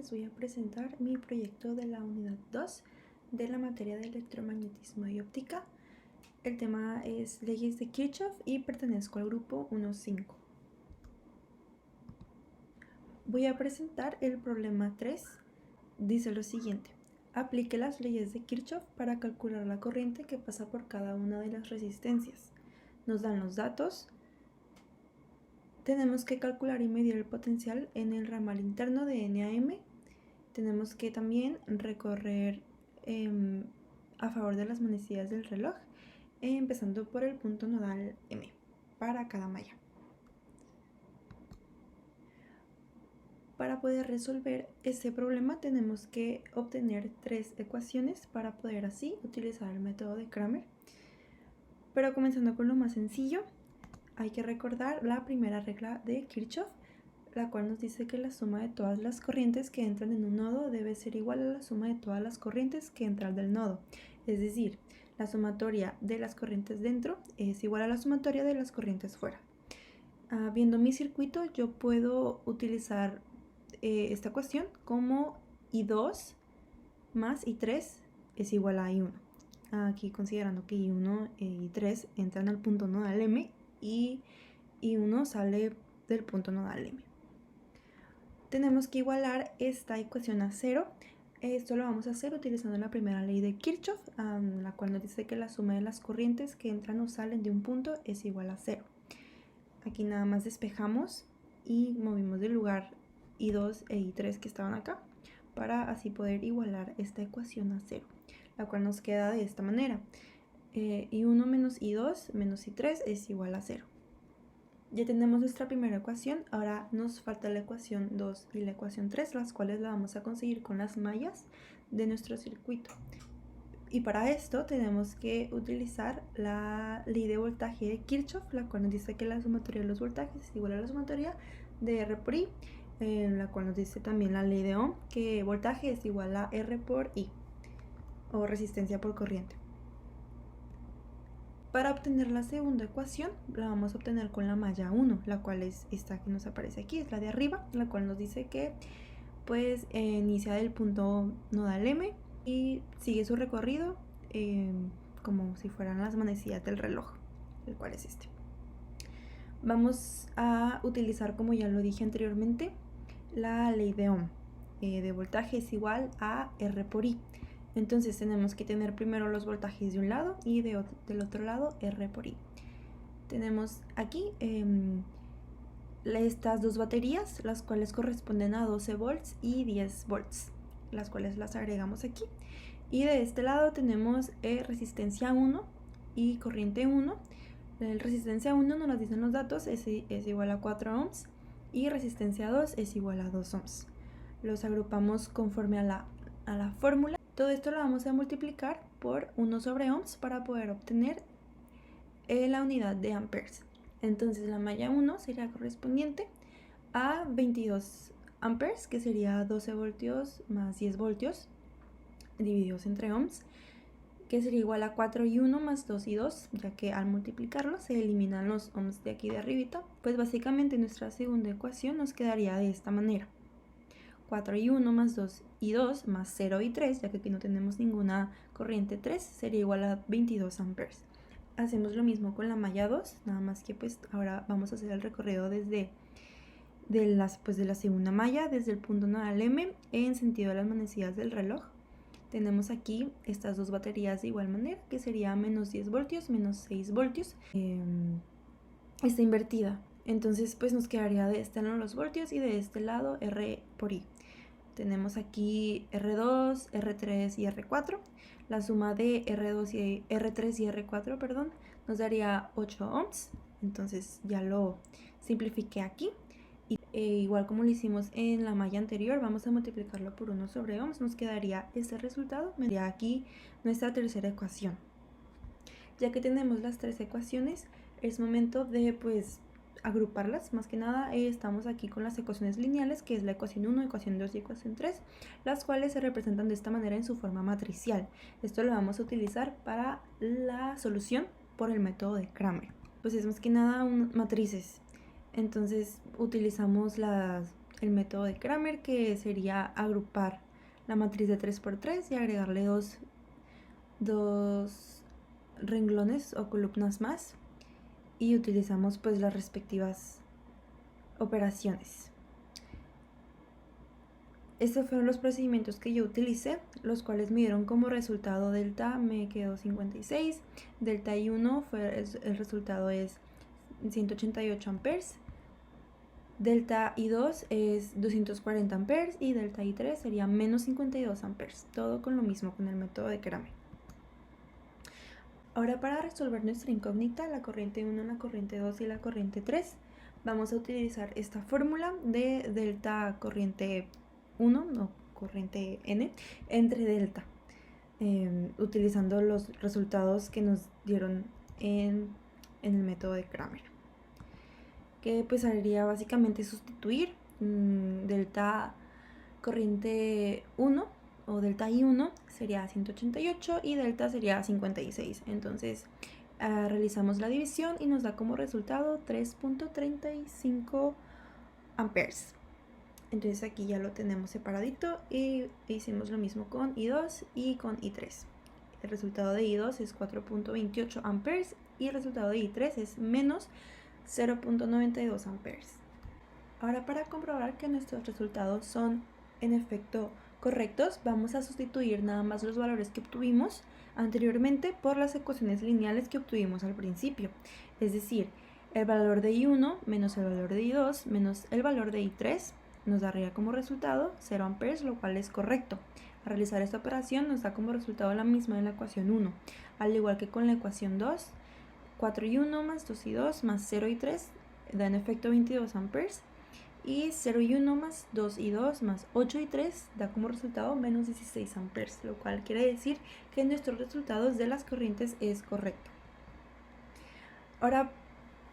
les voy a presentar mi proyecto de la unidad 2 de la materia de electromagnetismo y óptica. El tema es leyes de Kirchhoff y pertenezco al grupo 1.5. Voy a presentar el problema 3. Dice lo siguiente: aplique las leyes de Kirchhoff para calcular la corriente que pasa por cada una de las resistencias. Nos dan los datos. Tenemos que calcular y medir el potencial en el ramal interno de N a M. Tenemos que también recorrer a favor de las manecillas del reloj, empezando por el punto nodal M para cada malla. Para poder resolver este problema tenemos que obtener 3 ecuaciones para poder así utilizar el método de Cramer. Pero comenzando con lo más sencillo, hay que recordar la primera regla de Kirchhoff, la cual nos dice que la suma de todas las corrientes que entran en un nodo debe ser igual a la suma de todas las corrientes que entran del nodo. Es decir, la sumatoria de las corrientes dentro es igual a la sumatoria de las corrientes fuera. Viendo mi circuito, yo puedo utilizar esta ecuación como I2 más I3 es igual a I1. Aquí considerando que I1 y I3 entran al punto nodal M y I1 sale del punto nodal M. Tenemos que igualar esta ecuación a 0. Esto lo vamos a hacer utilizando la primera ley de Kirchhoff, la cual nos dice que la suma de las corrientes que entran o salen de un punto es igual a 0. Aquí nada más despejamos y movimos del lugar I2 e I3 que estaban acá para así poder igualar esta ecuación a 0, la cual nos queda de esta manera: I1 menos I2 menos I3 es igual a 0. Ya tenemos nuestra primera ecuación. Ahora nos falta la ecuación 2 y la ecuación 3, las cuales la vamos a conseguir con las mallas de nuestro circuito. Y para esto tenemos que utilizar la ley de voltaje de Kirchhoff, la cual nos dice que la sumatoria de los voltajes es igual a la sumatoria de R por I, la cual nos dice también la ley de Ohm, que voltaje es igual a R por I, o resistencia por corriente. Para obtener la segunda ecuación, la vamos a obtener con la malla 1, la cual es esta que nos aparece aquí, es la de arriba, la cual nos dice que pues inicia del punto nodal M y sigue su recorrido como si fueran las manecillas del reloj, el cual es este. Vamos a utilizar, como ya lo dije anteriormente, la ley de Ohm. De voltaje es igual a R por I. Entonces tenemos que tener primero los voltajes de un lado y del otro lado R por I. Tenemos aquí estas dos baterías, las cuales corresponden a 12 volts y 10 volts, las cuales las agregamos aquí. Y de este lado tenemos resistencia 1 y corriente 1. La resistencia 1 nos las dicen los datos, es igual a 4 ohms y resistencia 2 es igual a 2 ohms. Los agrupamos conforme a la fórmula. Todo esto lo vamos a multiplicar por 1 sobre ohms para poder obtener la unidad de amperes. Entonces la malla 1 sería correspondiente a 22 amperes, que sería 12 voltios más 10 voltios divididos entre ohms, que sería igual a 4 y 1 más 2 y 2, ya que al multiplicarlo se eliminan los ohms de aquí de arribita. Pues básicamente nuestra segunda ecuación nos quedaría de esta manera: 4 y 1 más 2 y 2 más 0 y 3, ya que aquí no tenemos ninguna corriente 3, sería igual a 22 amperes. Hacemos lo mismo con la malla 2, nada más que pues ahora vamos a hacer el recorrido de la segunda malla, desde el punto nodal M en sentido de las manecillas del reloj. Tenemos aquí estas dos baterías de igual manera, que sería menos 10 voltios, menos 6 voltios. Está invertida. Entonces pues nos quedaría de este lado los voltios y de este lado R por I. Tenemos aquí R2, R3 y R4. La suma de R2 y R3 y R4, perdón, nos daría 8 ohms. Entonces ya lo simplifiqué aquí. Y igual como lo hicimos en la malla anterior, vamos a multiplicarlo por 1 sobre ohms. Nos quedaría este resultado. Me daría aquí nuestra tercera ecuación. Ya que tenemos las tres ecuaciones, es momento de pues agruparlas. Más que nada estamos aquí con las ecuaciones lineales, que es la ecuación 1, ecuación 2 y ecuación 3, las cuales se representan de esta manera en su forma matricial. Esto lo vamos a utilizar para la solución por el método de Cramer. Pues es más que nada matrices. Entonces utilizamos las el método de Cramer, que sería agrupar la matriz de 3×3 y agregarle dos renglones o columnas más, y utilizamos pues las respectivas operaciones. Estos fueron los procedimientos que yo utilicé, los cuales me dieron como resultado delta me quedó 56, delta I1 el resultado es 188 amperes, delta I2 es 240 amperes y delta I3 sería menos 52 amperes, todo con lo mismo, con el método de Cramer. Ahora, para resolver nuestra incógnita, la corriente 1, la corriente 2 y la corriente 3, vamos a utilizar esta fórmula de delta corriente 1 o corriente N entre delta, utilizando los resultados que nos dieron en el método de Cramer, que pues haría básicamente sustituir delta corriente 1 o delta I1 sería 188 y delta sería 56. Entonces realizamos la división y nos da como resultado 3.35 amperes. Entonces aquí ya lo tenemos separadito y hicimos lo mismo con I2 y con I3. El resultado de I2 es 4.28 amperes y el resultado de I3 es menos 0.92 amperes. Ahora, para comprobar que nuestros resultados son en efecto correctos, vamos a sustituir nada más los valores que obtuvimos anteriormente por las ecuaciones lineales que obtuvimos al principio. Es decir, el valor de I1 menos el valor de I2 menos el valor de I3 nos daría como resultado 0 amperes, lo cual es correcto. Al realizar esta operación nos da como resultado la misma en la ecuación 1. Al igual que con la ecuación 2, 4I1 más 2I2 más 0I3 da en efecto 22 amperes. Y 0I1 más 2I2 más 8I3 da como resultado menos 16 amperes, lo cual quiere decir que nuestros resultados de las corrientes es correcto. Ahora,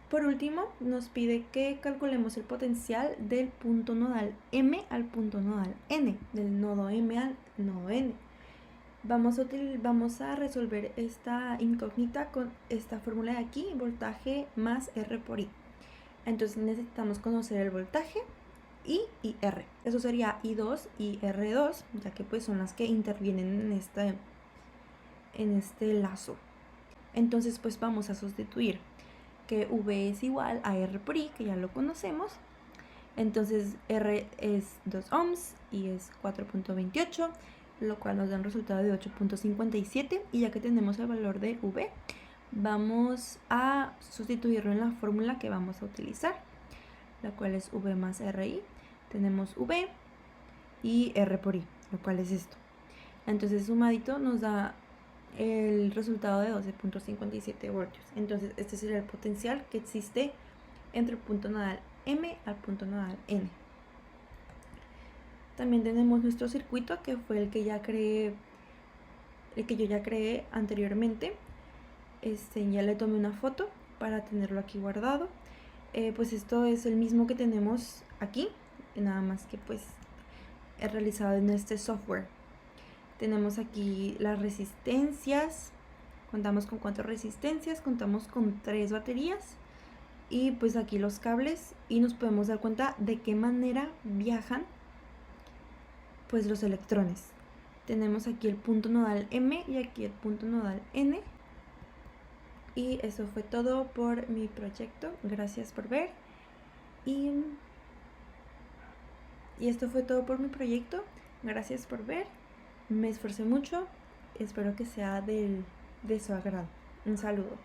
por último, nos pide que calculemos el potencial del punto nodal M al punto nodal N, del nodo M al nodo N. Vamos a resolver esta incógnita con esta fórmula de aquí, voltaje más R por I. Entonces necesitamos conocer el voltaje I y R. Eso sería I2 y R2, ya que pues son las que intervienen en este lazo. Entonces pues vamos a sustituir que V es igual a R por I, que ya lo conocemos. Entonces R es 2 ohms y es 4.28, lo cual nos da un resultado de 8.57. Y ya que tenemos el valor de V, vamos a sustituirlo en la fórmula que vamos a utilizar, la cual es V más RI. Tenemos V y R por I, lo cual es esto. Entonces sumadito nos da el resultado de 12.57 voltios. Entonces este sería el potencial que existe entre el punto nodal M al punto nodal N. También tenemos nuestro circuito, que fue el que yo ya creé anteriormente. Ya le tomé una foto para tenerlo aquí guardado. Pues esto es el mismo que tenemos aquí, nada más que pues he realizado en este software. Tenemos aquí las resistencias, contamos con 4 resistencias, contamos con 3 baterías y pues aquí los cables, y nos podemos dar cuenta de qué manera viajan pues los electrones. Tenemos aquí el punto nodal M y aquí el punto nodal N. Y eso fue todo por mi proyecto. Gracias por ver. Y esto fue todo por mi proyecto. Gracias por ver. Me esforcé mucho. Espero que sea de su agrado. Un saludo.